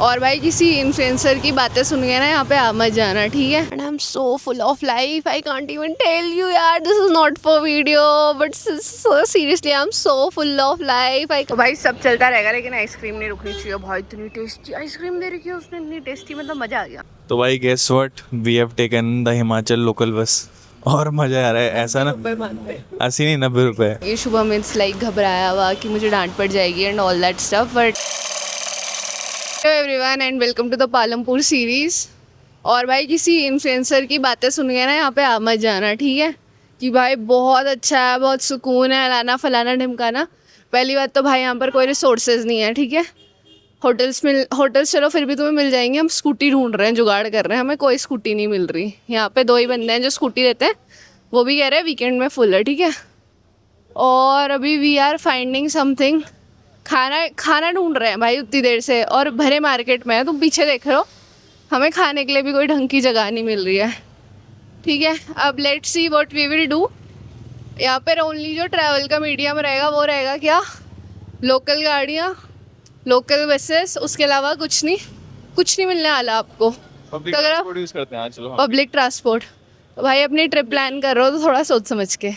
और भाई किसी इन्फ्लुएंसर की बातें सुन के ना यहाँ पे आ मत जाना, ठीक है। And I am so full of life, I can't even tell you यार, this is not for video but so seriously I am so full of life. तो भाई सब चलता रहेगा लेकिन आइसक्रीम नहीं रुकनी चाहिए। भाई इतनी टेस्टी आइसक्रीम दे रखी है उसने, इतनी टेस्टी, मतलब मजा आ गया। तो भाई guess what, we have taken the Himachal local bus और मजा आ रहा है ऐसा ना। 80 नहीं 90 रुपए। ये शुभम मीन्स लाइक घबराया हुआ कि मुझे डांट पड़ जाएगी and all that stuff, but hello everyone and welcome to the Palampur series. और भाई किसी इन्फ्लुएंसर की बातें सुन के ना यहाँ पे आ मत जाना, ठीक है, कि भाई बहुत अच्छा है, बहुत सुकून है, लाना फलाना ढिमकाना। पहली बात तो भाई यहाँ पर कोई रिसोर्सेज नहीं है, ठीक है। होटल्स चलो फिर भी तुम्हें मिल जाएंगे, हम स्कूटी ढूंढ रहे हैं, जुगाड़ कर रहे हैं, हमें कोई स्कूटी नहीं मिल रही। यहाँ पे 2 ही बंदे हैं जो स्कूटी देते हैं, वो भी कह रहे हैं वीकेंड में फुल है, ठीक है। और अभी वी आर फाइंडिंग समथिंग, खाना ढूंढ रहे हैं भाई उतनी देर से, और भरे मार्केट में है, तुम पीछे देख रहे हो, हमें खाने के लिए भी कोई ढंग की जगह नहीं मिल रही है, ठीक है। अब let's see what we will do. यहाँ पर ओनली जो ट्रैवल का मीडियम रहेगा वो रहेगा क्या, लोकल गाड़ियाँ, लोकल बसेस, उसके अलावा कुछ नहीं मिलने वाला आपको। पब्लिक तो अगर ट्रांसपोर्ट यूज करते हैं। चलो पब्लिक ट्रांसपोर्ट, तो भाई अपनी ट्रिप प्लान कर रहे हो तो थोड़ा सोच समझ के।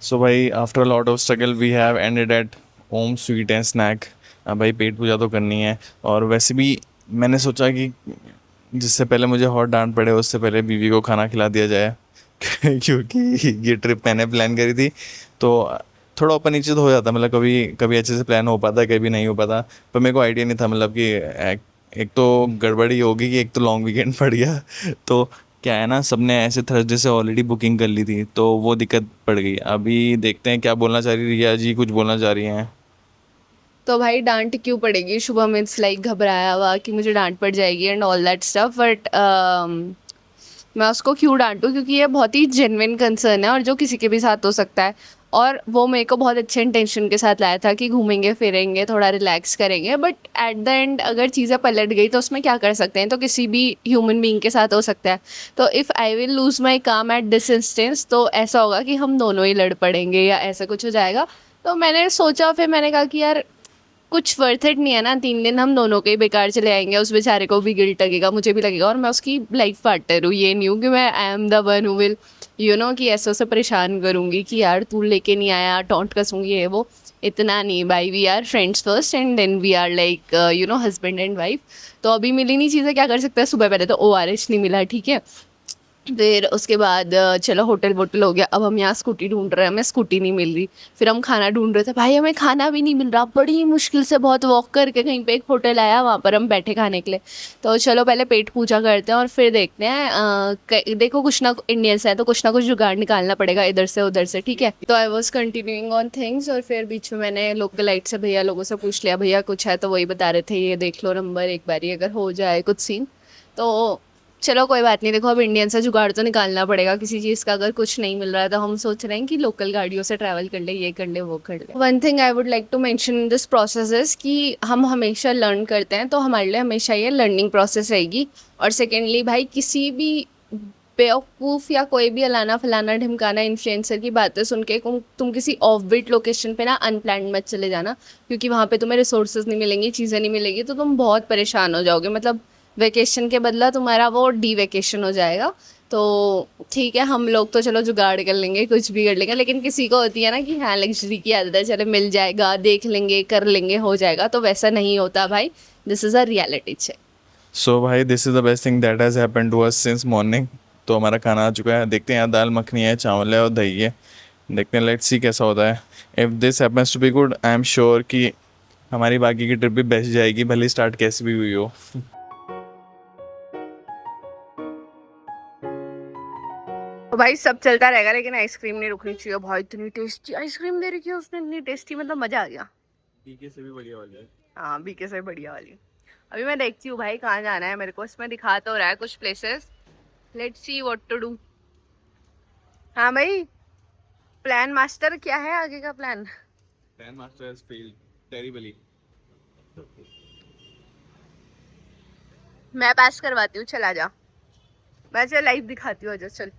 सो भाई after a lot of struggle we have ended at home sweet and snack. भाई पेट पूजा तो करनी है, और वैसे भी मैंने सोचा कि जिससे पहले मुझे हॉट डांट पड़े उससे पहले बीवी को खाना खिला दिया जाए क्योंकि ये ट्रिप मैंने प्लान करी थी, तो थोड़ा ऊपर नीचे तो हो जाता, मतलब कभी कभी अच्छे से प्लान हो पाता, कभी नहीं हो पाता। पर मेरे को आइडिया नहीं था, मतलब कि एक तो गड़बड़ी होगी कि एक तो लॉन्ग वीकेंड पड़ गया तो क्या है ना, सबने ऐसे थर्सडे से ऑलरेडी बुकिंग कर ली थी, तो वो दिक्कत पड़ गई। अभी देखते हैं क्या बोलना चाह रही रिया जी, कुछ बोलना चाह रही हैं। तो भाई डांट क्यों पड़ेगी, शुभम इट्स लाइक घबराया हुआ कि मुझे डांट पड़ जाएगी and all that stuff, but मैं उसको क्यों डांटूँ, क्योंकि ये बहुत ही जेन्युइन कंसर्न है और जो किसी के भी साथ हो सकता है। और वो मेरे को बहुत अच्छे इंटेंशन के साथ लाया था कि घूमेंगे फिरेंगे, थोड़ा रिलैक्स करेंगे, बट एट द एंड अगर चीज़ें पलट गई तो उसमें क्या कर सकते हैं, तो किसी भी ह्यूमन बीइंग के साथ हो सकता है। तो इफ़ आई विल लूज़ माई काम एट दिस इंस्टेंस, तो ऐसा होगा कि हम दोनों ही लड़ पड़ेंगे या ऐसा कुछ हो जाएगा। तो मैंने सोचा, फिर मैंने कहा कि यार कुछ वर्थ इट नहीं है ना, 3 दिन हम दोनों के ही बेकार चले आएंगे, उस बेचारे को भी गिल्ट लगेगा, मुझे भी लगेगा, और मैं उसकी लाइफ पार्टनर हूँ, ये नहीं हूँ कि मैं I am the one who will कि ऐसे उसे परेशान करूँगी कि यार तू लेके नहीं आया, टॉन्ट कसूँगी, ये वो। इतना नहीं भाई, we are friends first and then we are like husband and wife. तो अभी मिली नहीं चीज़ें, क्या कर सकते हैं, सुबह पहले तो ORS नहीं मिला, ठीक है। फिर उसके बाद चलो होटल वोटल हो गया, अब हम यहाँ स्कूटी ढूंढ रहे हैं, हमें स्कूटी नहीं मिल रही। फिर हम खाना ढूंढ रहे थे, भाई हमें खाना भी नहीं मिल रहा, बड़ी मुश्किल से बहुत वॉक करके कहीं पे एक होटल आया, वहाँ पर हम बैठे खाने के लिए। तो चलो पहले पेट पूजा करते हैं और फिर देखते हैं। देखो कुछ ना, इंडियंस है तो कुछ ना कुछ जुगाड़ निकालना पड़ेगा इधर से उधर से, ठीक है। तो I was continuing on things, और फिर बीच में मैंने लोकलाइट से भैया लोगों से पूछ लिया, भैया कुछ है, तो वही बता रहे थे ये देख लो नंबर, एक बारी अगर हो जाए कुछ सीन तो चलो कोई बात नहीं। देखो अब इंडियन से जुगाड़ तो निकालना पड़ेगा किसी चीज़ का, अगर कुछ नहीं मिल रहा है तो हम सोच रहे हैं कि लोकल गाड़ियों से ट्रैवल कर ले, ये कर ले वो कर ले। One thing I would like to mention in this process is कि हम हमेशा लर्न करते हैं, तो हमारे लिए हमेशा ये लर्निंग प्रोसेस रहेगी। और सेकेंडली भाई किसी भी बेवकूफ़ या कोई भी अलाना फलाना ढिमकाना इन्फ्लुएंसर की बातें सुन के तुम किसी ऑफ बीट लोकेशन पे ना अनप्लान्ड मत चले जाना, क्योंकि वहाँ पे तुम्हें रिसोर्सेज नहीं मिलेंगी, चीज़ें नहीं मिलेगी, तो तुम बहुत परेशान हो जाओगे। मतलब वेकेशन के बदला तुम्हारा वो डी वेकेशन हो जाएगा। तो ठीक है, हम लोग तो चलो जुगाड़ कर लेंगे, कुछ भी कर लेंगे, लेकिन किसी को होती है ना कि हाँ लग्जरी की आदत है, चलो मिल जाएगा, देख लेंगे, कर लेंगे, हो जाएगा, तो वैसा नहीं होता भाई। This is a reality check. So भाई this is the best thing that has happened to us since morning. तो हमारा खाना आ चुका है, देखते हैं यार, दाल मखनी है, चावल है और दही है, देखते हैं, लेट्स सी कैसा होता है। If this happens to be good I am sure कि हमारी बाकी की ट्रिप भी बेस्ट जाएगी, भले स्टार्ट कैसी भी हुई हो। तो भाई सब चलता रहेगा लेकिन आइसक्रीम नहीं रुकनी चाहिए। भाई इतनी टेस्टी आइसक्रीम दे रखी है उसने, इतनी टेस्टी, मतलब मजा आ गया। बीके से भी बढ़िया वाली है। हाँ बीके से बढ़िया वाली। अभी मैं देखती हूँ भाई कहाँ जाना है मेरे को, इसमें दिखा तो रहा है कुछ places, let's see what to do. हाँ भाई प्लान मास्टर क्या है आगे का plan? Plan master has failed terribly. मैं पास करवाती हूँ, चला जा, मैं चल लाइव दिखाती हूँ, आजा चल।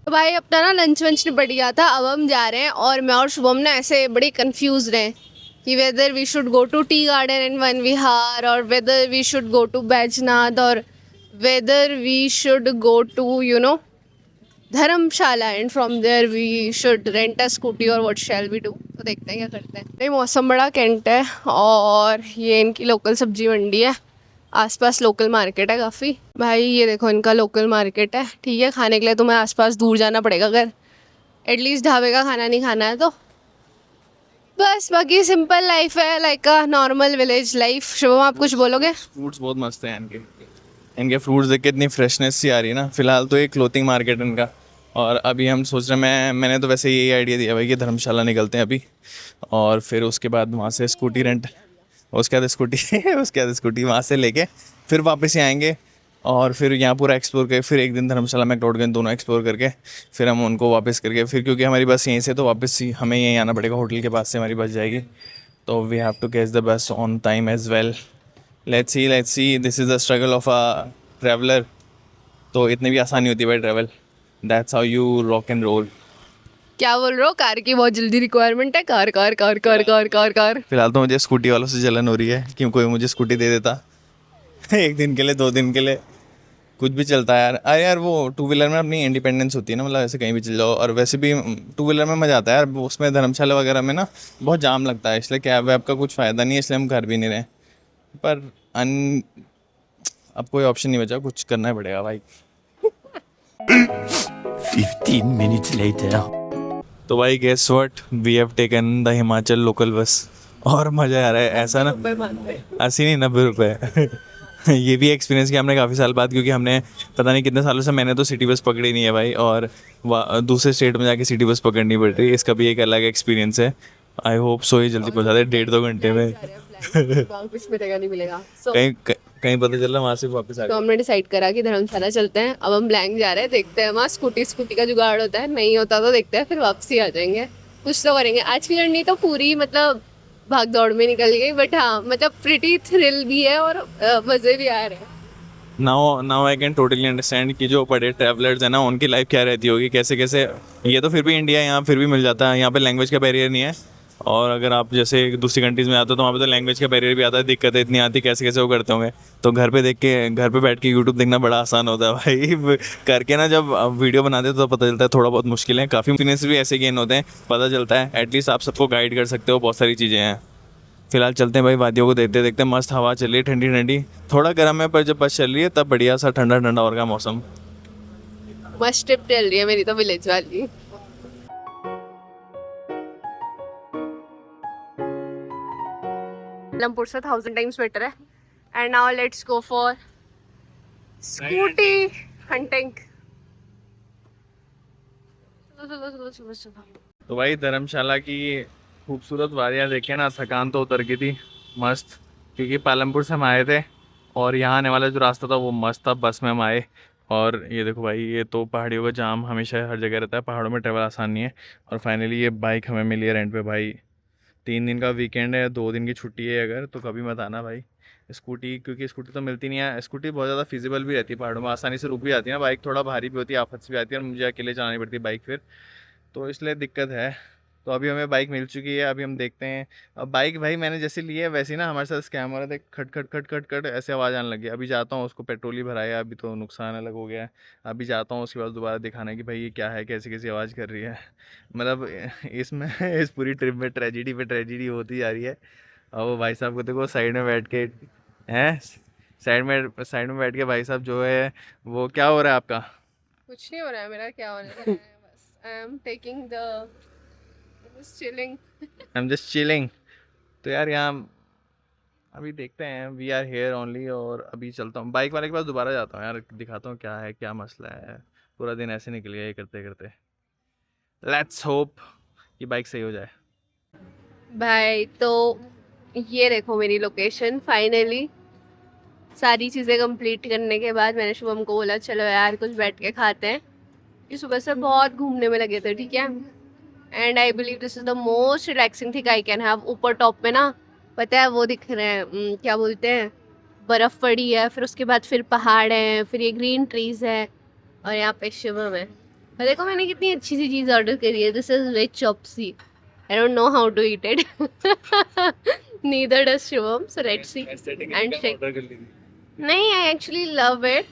तो भाई अपना ना लंच वंच निपट गया था, अब हम जा रहे हैं, और मैं और शुभम ना ऐसे बड़े कंफ्यूज रहे कि whether we should go to tea garden in Van Vihar or whether we should go to Bajnath or whether we should go to Dharamshala and from there we should rent a scooty और what shall we do. तो देखते हैं क्या करते हैं। नहीं, मौसम बड़ा कैंट है और ये इनकी लोकल सब्जी मंडी है, आसपास लोकल मार्केट है काफ़ी। भाई ये देखो इनका लोकल मार्केट है, ठीक है। खाने के लिए तुम्हें आसपास दूर जाना पड़ेगा अगर एटलीस्ट ढाबे का खाना नहीं खाना है तो। बस बाकी सिंपल लाइफ है, like a normal village life. Shubham आप कुछ बोलोगे? फ्रूट्स बहुत मस्त हैं इनके फ्रूट्स देख के इतनी फ्रेशनेस सी आ रही है ना। फिलहाल तो ये क्लोथिंग मार्केट इनका, और अभी हम सोच रहे हैं, मैंने तो वैसे यही आइडिया दिया भाई कि धर्मशाला निकलते हैं अभी, और फिर उसके बाद वहाँ से स्कूटी रेंट, उसके बाद स्कूटी वहाँ से लेके फिर वापस ही आएंगे, और फिर यहाँ पूरा एक्सप्लोर करके फिर एक दिन धर्मशाला में क्लोडगंज दोनों एक्सप्लोर करके फिर हम उनको वापस करके फिर, क्योंकि हमारी बस यहीं से तो वापस ही हमें यहीं आना पड़ेगा, होटल के पास से हमारी बस जाएगी, तो we have to catch the bus on time as well. Let's see this is the struggle of a traveller. तो इतनी भी आसानी होती है भाई travel, that's how you rock and roll. क्या बोल रहे हो? कार की बहुत जल्दी रिक्वायरमेंट है, car car car car car car car. फिलहाल तो मुझे स्कूटी वालों से जलन हो रही है कि कोई मुझे स्कूटी दे देता एक दिन के लिए, 2 दिन के लिए, कुछ भी चलता है यार। अरे यार वो टू व्हीलर में अपनी इंडिपेंडेंस होती है ना, मतलब ऐसे कहीं भी चल जाओ, और वैसे भी टू व्हीलर में मज़ा आता है यार। उसमें धर्मशाला वगैरह में ना बहुत जाम लगता है, इसलिए कैब वैब का कुछ फ़ायदा नहीं है, इसलिए हम घर भी नहीं रहे। पर अब कोई ऑप्शन नहीं बचा, कुछ करना ही पड़ेगा भाई। 15 minutes later. तो भाई guess what, we have taken the Himachal local bus, और मज़ा आ रहा है ऐसा ना। 80 नहीं 90 रुपये ये भी एक्सपीरियंस किया हमने काफ़ी साल बाद, क्योंकि हमने पता नहीं कितने सालों से, मैंने तो सिटी बस पकड़ी नहीं है भाई, और दूसरे स्टेट में जाके सिटी बस पकड़नी पड़ रही है। इसका भी एक अलग एक्सपीरियंस है। आई होप सो ये जल्दी पहुँचा दे, 1.5-2 घंटे में कुछ मिलेगा नहीं मिलेगा। कहीं कहीं पता चल रहा वहाँ से वापस आ तो हमने डिसाइड करा कि धर्मशाला चलते हैं। अब हम ब्लैंक जा रहे हैं, देखते हैं वहाँ स्कूटी का जुगाड़ होता है, नहीं होता तो देखते हैं, फिर वापसी आ जाएंगे। कुछ तो करेंगे। आज की जर्नी तो पूरी मतलब भाग दौड़ में निकल गई, बट हाँ मतलब प्रिटी थ्रिल भी है और मज़े भी आ रहे हैं। Now I can totally understand कि जो बड़े ट्रैवलर्स हैं ना, उनकी लाइफ क्या रहती होगी, कैसे कैसे। ये तो फिर भी इंडिया है, यहाँ फिर भी मिल जाता है, यहाँ पे लैंग्वेज का बैरियर नहीं है। और अगर आप जैसे दूसरी कंट्रीज़ में आते हो तो वहाँ पे तो लैंग्वेज का बैरियर भी आता है, दिक्कतें इतनी आती, कैसे कैसे वो करते होंगे। तो घर पे बैठ के यूट्यूब देखना बड़ा आसान होता है भाई करके ना जब वीडियो बनाते हो तो पता चलता है थोड़ा बहुत मुश्किल है, काफ़ी एक्सपीरियंस भी ऐसे गेन होते हैं, पता चलता है एटलीस्ट आप सबको गाइड कर सकते हो, बहुत सारी चीज़ें हैं। फिलहाल चलते हैं भाई, वादियों को देखते देखते। मस्त हवा चल रही है, ठंडी ठंडी, थोड़ा गर्म है, पर जब बस चल रही है तब बढ़िया सा ठंडा ठंडा और का मौसम। मस्त ट्रिप चल रही है मेरी तो विलेज वाली। लमपुर से 1000 टाइम्स बेटर है। And now let's go for scooty hunting. तो भाई धर्मशाला की खूबसूरत वादियाँ देखे ना, थकान तो उतर गई थी मस्त, क्योंकि पालमपुर से हम आए थे और यहाँ आने वाला जो रास्ता था वो मस्त था, बस में हम आए। और ये देखो भाई, ये तो पहाड़ियों का जाम हमेशा हर जगह रहता है, पहाड़ों में ट्रैवल आसान नहीं है। और फाइनली ये बाइक हमें मिली है रेंट पे भाई। 3 दिन का वीकेंड है, 2 दिन की छुट्टी है, अगर तो कभी मत आना भाई। स्कूटी, क्योंकि स्कूटी तो मिलती नहीं है, स्कूटी बहुत ज़्यादा फिजिबल भी रहती है पहाड़ों में, आसानी से रुक भी जाती है ना। बाइक थोड़ा भारी भी होती है, आफत से भी आती है, और मुझे अकेले चलानी पड़ती है बाइक फिर, तो इसलिए दिक्कत है। तो अभी हमें बाइक मिल चुकी है, अभी हम देखते हैं। अब बाइक भाई मैंने जैसे ली है वैसे ही ना हमारे साथ स्कैम हो रहा था, खट खट खट खट खट ऐसे आवाज़ आने लगी। अभी जाता हूँ, उसको पेट्रोल ही भराया, अभी तो नुकसान अलग हो गया है। अभी जाता हूँ उसके बाद दोबारा दिखाना कि भाई ये क्या है, कैसी कैसी आवाज़ कर रही है। मतलब इसमें इस पूरी ट्रिप में ट्रेजिडी पे ट्रेजिडी होती जा रही है। और वो भाई साहब को देखो साइड में बैठ के हैं, साइड में बैठ के भाई साहब जो है, वो क्या हो रहा है आपका? कुछ नहीं हो रहा है मेरा, क्या होने रहा है? बस I am taking the chilling. I am just chilling. तो यार यहाँ अभी देखते हैं, वी आर हेयर ओनली, और अभी चलता हूँ बाइक वाले के पास दोबारा जाता हूँ यार, दिखाता हूँ क्या है क्या मसला है। पूरा दिन ऐसे निकल गया ये करते करते। लेट्स होप कि बाइक सही हो जाए। भाई तो ये देखो मेरी लोकेशन। फाइनली सारी चीज़ें कंप्लीट करने के बाद मैंने शुभम को बोला चलो यार कुछ बैठ के खाते हैं, कि सुबह से बहुत घूमने में लगे थे, ठीक है। And I believe this is the most relaxing thing I can have. ऊपर टॉप में ना पता है वो दिख रहे हैं, क्या बोलते हैं, बर्फ़ पड़ी है, फिर उसके बाद फिर पहाड़ हैं, फिर ये ग्रीन ट्रीज़ है, और यहाँ पे शिवम है। और देखो मैंने कितनी अच्छी सी चीज़ ऑर्डर करी है, this is veg chop suey. I don't know how to eat it. Neither does Shivam. So let's see. And check. नहीं, I actually love it.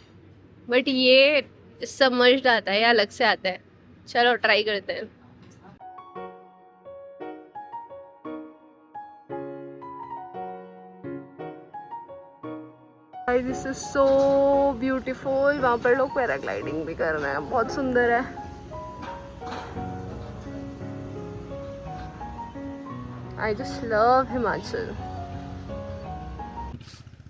But ये समझ आता है, ये अलग से आता है. चलो ट्राई करते हैं. This is so beautiful. वहाँ पर लोग पैराग्लाइडिंग भी कर रहे हैं, बहुत सुंदर है. I just love Himachal.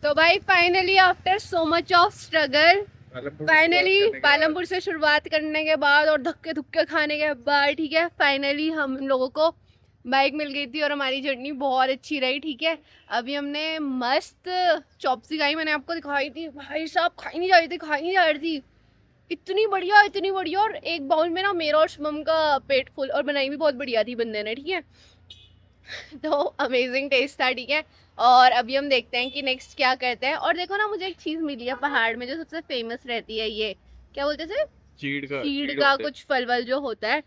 तो भाई finally after so much of struggle, finally Palampur से शुरुआत करने के बाद और धक्के धुक्के खाने के बाद, ठीक है, फाइनली हम लोगों को बाइक मिल गई थी और हमारी जर्नी बहुत अच्छी रही. ठीक है, अभी हमने मस्त चॉप्सी खाई, मैंने आपको दिखाई थी. भाई साहब खाई नहीं जा रही थी. इतनी बढ़िया. और एक बाउल में ना मेरा और शुभम का पेट फुल, और बनाई भी बहुत बढ़िया थी बंदे ने. ठीक है, तो अमेजिंग टेस्ट था. ठीक है, और अभी हम देखते हैं कि नेक्स्ट क्या करते हैं. और देखो ना, मुझे एक चीज़ मिली है पहाड़ में जो सबसे फेमस रहती है, ये क्या बोलते थे, चीड़ का कुछ फल वल जो होता है.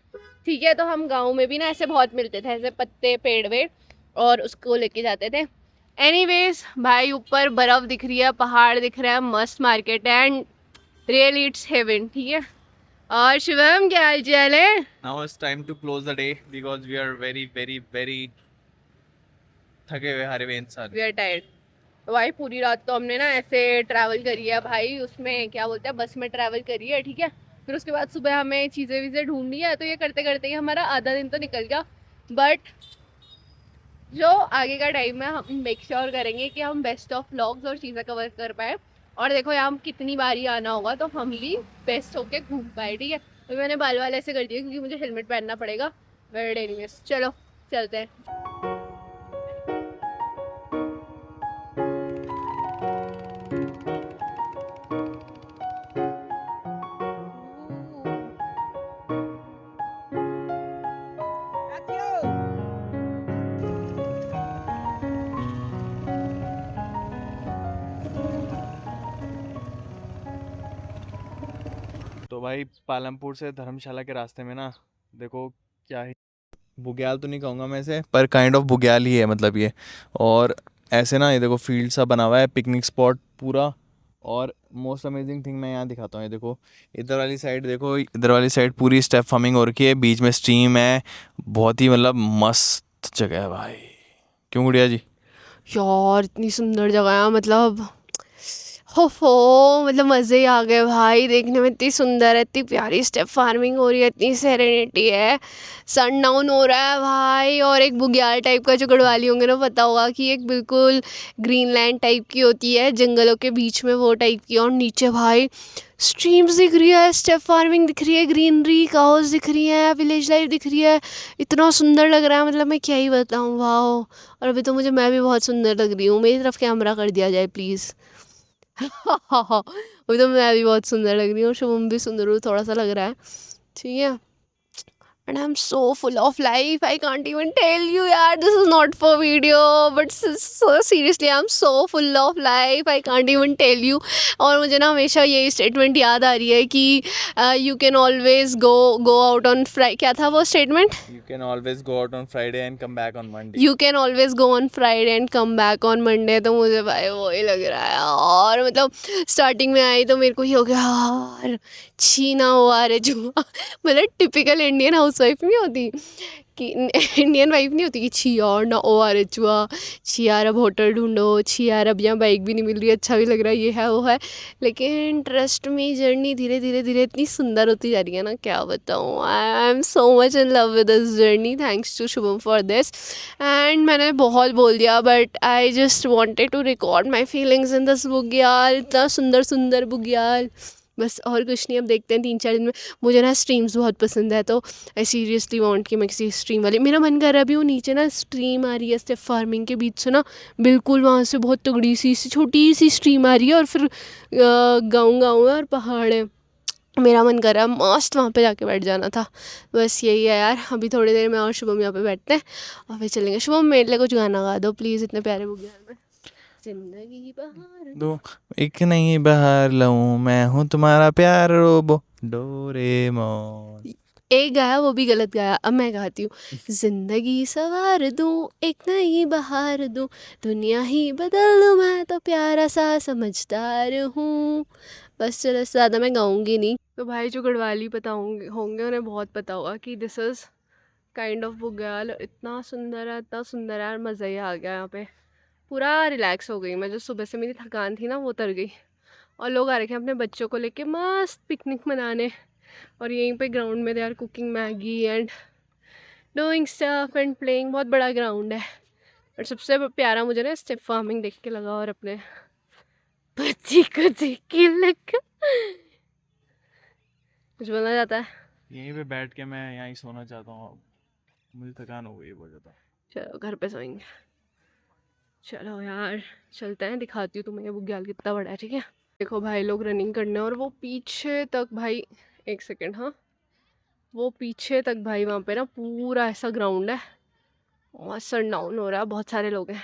ठीक है, तो हम गाँव में भी ना ऐसे बहुत मिलते थे, ऐसे पत्ते पेड़ वेड़, और उसको लेके जाते थे. एनीवेज भाई, ऊपर बर्फ दिख रही है, पहाड़ दिख रहा है, मस्त मार्केट है, एंड रियली इट्स हेवन. ठीक है, और शिवम क्या हाल चाल है? Now it's time to close the day because we are very थके हुए हारे हुए इंसान. We are tired. भाई पूरी रात तो हमने ना ऐसे ट्रैवल करी है भाई, उसमें क्या बोलते हैं, बस में ट्रैवल करी है. ठीक है, फिर उसके बाद सुबह हमें चीज़ें वीज़ें ढूंढनी है, तो ये करते करते ही हमारा आधा दिन तो निकल गया. बट जो आगे का टाइम है, हम मेक श्योर करेंगे कि हम बेस्ट ऑफ व्लॉग्स और चीज़ें कवर कर पाए. और देखो यहाँ कितनी बारी आना होगा, तो हम भी बेस्ट होके घूम पाए. ठीक है, तो मैंने बाल वाल ऐसे कर दिए क्योंकि मुझे हेलमेट पहनना पड़ेगा. बट एनीवेज चलो चलते हैं. तो भाई पालमपुर से धर्मशाला के रास्ते में ना, देखो क्या है, बुग्याल तो नहीं कहूँगा मैं इसे, पर काइंड ऑफ बुग्याल ही है मतलब ये. और ऐसे ना, ये देखो फील्ड सा बना हुआ है, पिकनिक स्पॉट पूरा. और मोस्ट अमेजिंग थिंग मैं यहाँ दिखाता हूँ. ये देखो इधर वाली साइड, देखो इधर वाली साइड पूरी स्टेप फार्मिंग हो रखी है, बीच में स्ट्रीम है. बहुत ही मतलब मस्त जगह है भाई. क्यों गुड़िया जी? यार इतनी सुंदर जगह है, मतलब हो मतलब मज़े ही आ गए भाई. देखने में इतनी सुंदर है, इतनी प्यारी स्टेप फार्मिंग हो रही है, इतनी सेरेनिटी है, सन डाउन हो रहा है भाई. और एक बुग्याल टाइप का, जो गढ़वाली होंगे ना पता होगा कि एक बिल्कुल ग्रीनलैंड टाइप की होती है जंगलों के बीच में, वो टाइप की. और नीचे भाई स्ट्रीम्स दिख रही है, स्टेप फार्मिंग दिख रही है, ग्रीनरी, काउस दिख रही है, विलेज लाइफ दिख रही है. इतना सुंदर लग रहा है, मतलब मैं क्या ही बताऊँ. वाह. और अभी तो मैं भी बहुत सुंदर लग रही हूँ. मेरी तरफ कैमरा कर दिया जाए प्लीज़. अभी तो मैं भी बहुत सुंदर लग रही हूँ, शुभम भी सुंदर हूँ थोड़ा सा लग रहा है. ठीक है, and I'm so full of life, I can't even tell you यार. this is not for video, but so seriously I'm so full of life, I can't even tell you. और मुझे ना हमेशा यही स्टेटमेंट याद आ रही है कि you can always go out on Friday. क्या था वो statement? You can always go out on Friday and come back on Monday. You can always go on Friday and come back on Monday. तो मुझे भाई वही लग रहा है. और मतलब स्टार्टिंग में आई तो मेरे को ये हो गया यार, छीना हुआ रे जुआ. मतलब टिपिकल इंडियन हाउसवाइफ नहीं होती कि इंडियन वाइफ नहीं होती कि छी यार ना ओ आ रे जुआ, छी यार अब होटल ढूंढो, छी यार अब यहाँ बाइक भी नहीं मिल रही, अच्छा भी लग रहा है, ये है वो है. लेकिन ट्रस्ट में जर्नी धीरे धीरे इतनी सुंदर होती जा रही है ना, क्या बताऊँ. I am so much in love with this journey. Thanks to Shubham for this. And मैंने बहुत बोल दिया, but I just wanted to record my feelings in this bugyal. इतना सुंदर बुग्याल, बस और कुछ नहीं. अब देखते हैं 3-4 दिन में. मुझे ना स्ट्रीम्स बहुत पसंद है, तो आई सीरियसली वांट कि मैं किसी स्ट्रीम वाली, मेरा मन कर रहा है. अभी वो नीचे ना स्ट्रीम आ रही है स्टेप फार्मिंग के बीच से ना, बिल्कुल वहाँ से बहुत तगड़ी सी छोटी सी स्ट्रीम आ रही है, और फिर गाँव है और पहाड़ है. मेरा मन कर रहा है मस्त वहाँ पे जाके बैठ जाना था. बस यही है यार. अभी थोड़ी देर में और शुभम यहाँ पे बैठते हैं और फिर चलेंगे. शुभम मेरे लिए कुछ गाना गा दो प्लीज़, इतने प्यारे बुग्याल में. जिंदगी बहार दो एक नहीं बहार लऊं, मैं हूँ तुम्हारा प्यार रोबो डोरेमोन. एक गाया वो भी गलत गाया, अब मैं गाती हूँ। जिंदगी सवार दूँ, एक नई बहार दूँ, दुनिया ही बदल दूँ, मैं तो प्यारा सा समझदार हूँ। बस चलो, इससे ज़्यादा मैं गाऊंगी नहीं। तो भाई जो गढ़वाली पता होंगे उन्हें बहुत पता होगा कि दिस इज़ काइंड ऑफ बुग्याल। इतना सुंदर है, इतना सुंदर है यार, मज़ा ही आ गया यहाँ पे। पूरा रिलैक्स हो गई मैं, जो सुबह से मेरी थकान थी ना वो उतर गई। और लोग आ रखे हैं अपने बच्चों को लेके मस्त पिकनिक मनाने, और यहीं पे ग्राउंड में they are cooking Maggi and doing stuff and playing. बहुत बड़ा ग्राउंड है। और सबसे प्यारा मुझे ना स्टेप फार्मिंग देख के लगा, और अपने बच्ची को देख के लगा। कुछ बोलना चाहता है? यहीं पे बैठ के मैं यहाँ ही सोना चाहता हूँ, मुझे थकान हो गई है बहुत ज़्यादा। चलो घर पे सोएंगे। चलो यार चलते हैं, दिखाती हूँ तुम्हें ये बुग्याल कितना बड़ा है, ठीक है। देखो भाई लोग रनिंग करने, और वो पीछे तक भाई, एक सेकेंड, हाँ, वो पीछे तक भाई वहाँ पे ना पूरा ऐसा ग्राउंड है, और सनडाउन हो रहा है, बहुत सारे लोग हैं।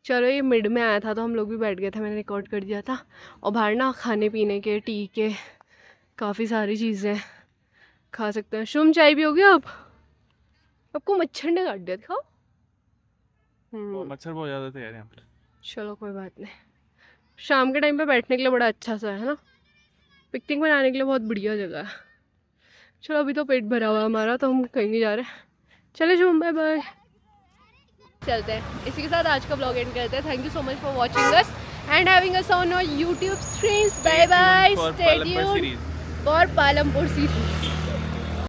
चलो ये मिड में आया था तो हम लोग भी बैठ गए थे, मैंने रिकॉर्ड कर दिया था। और बाहर ना खाने पीने के, टी के, काफ़ी सारी चीज़ें खा सकते हैं। शुम चाय भी हो गया अब? आपको मच्छर ने काट दिया, दिखाओ। मच्छर बहुत ज़्यादा थे यार यहाँ पे। चलो कोई बात नहीं। शाम के टाइम पे बैठने के लिए बड़ा अच्छा सा है ना, पिकनिक मनाने के लिए बहुत बढ़िया जगह है। चलो अभी तो पेट भरा हुआ है हमारा, तो हम कहीं नहीं जा रहे। चले शुम, बाय बाय। चलते हैं, इसी के साथ आज का ब्लॉग एंड करते हैं। Thank you so much for watching us and having us on your YouTube streams. Bye bye, stay tuned for Palampur series.